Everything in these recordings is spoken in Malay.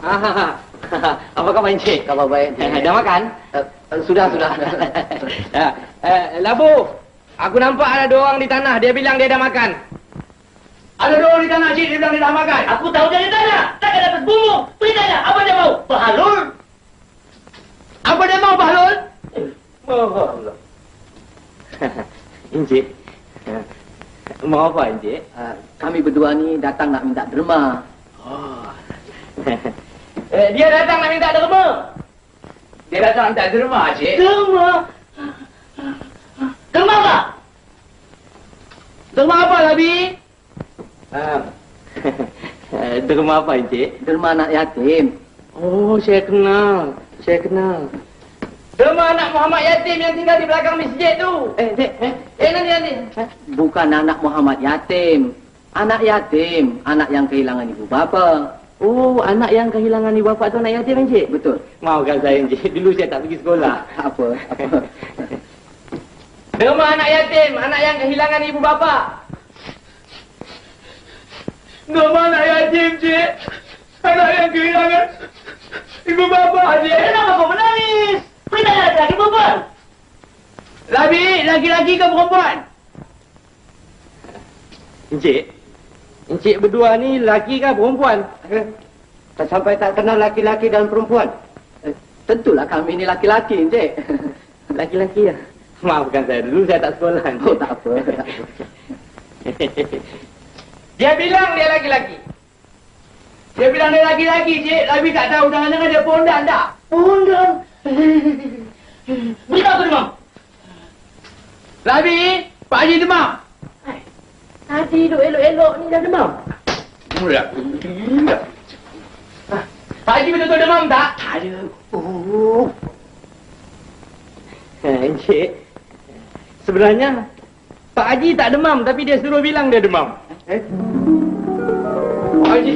Ah, apa khabar Encik? Khabar baik. Dah makan? Sudah. Labu, aku nampak ada dua orang di tanah. Dia bilang dia dah makan. Ada dua orang di tanah, Cik. Dia bilang dia dah makan. Aku tahu dia tanya. Takkan dapat bumbu. Pergi tanya. Apa dia mau? Bahalul? Apa dia mau, Bahlul? Allah. Encik. Mau apa, Encik? Kami berdua ni datang nak minta derma. Oh. Dia datang nak minta derma. Dia datang minta derma, Cik. Derma? Derma apa? Derma apa, Labi? Derma apa, Encik? Derma anak yatim. Oh, saya kenal. Derma anak Muhammad yatim yang tinggal di belakang masjid tu. Cik. Nanti. Bukan anak Muhammad yatim. Anak yatim. Anak yang kehilangan ibu bapa. Oh, anak yang kehilangan ibu bapa tu anak yatim, Encik? Betul. Maafkan saya, Encik. Dulu saya tak pergi sekolah. Apa? Derma anak yatim, anak yang kehilangan ibu bapa. Derma anak yatim, Cik. Anak yang kehilangan ibu bapa, Cik. Kenapa kau menangis? Pergi tanya laki-laki perempuan. Labi, laki-laki ke perempuan? Encik berdua ni laki ke perempuan? Sampai tak kenal laki-laki dan perempuan. Tentulah kami ni laki-laki, Encik. Laki-laki ya? Maafkan saya, dulu saya tak sekolah. Oh, tak apa. Dia bilang dia laki-laki. Dia bilang dia laki-laki, Cik. Labi tak tahu, jangan-jangan dia pondan tak? Pondan? Beritahu aku demam. Labi, Pak Haji demam. Tadi elok-elok ni dah demam. Mula. Pak Haji betul-betul demam tak? Tak ada. Oh. Encik, sebenarnya Pak Haji tak demam, tapi dia suruh bilang dia demam. Pak Haji,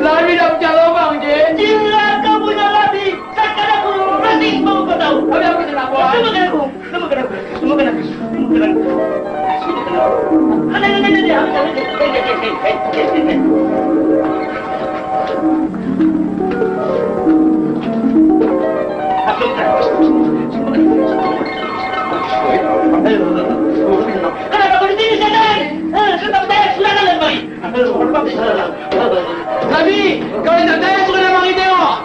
Labi dah pecah lubang, Cik. Jika kau punya Labi, takkan aku mati baru kau tahu. Habis aku nak buat. Semakan aku. Kenapa kau di sini, setan? Kenapa saya sudah dalam bayi? Labi, kalau tak saya suruh dia mari tengok.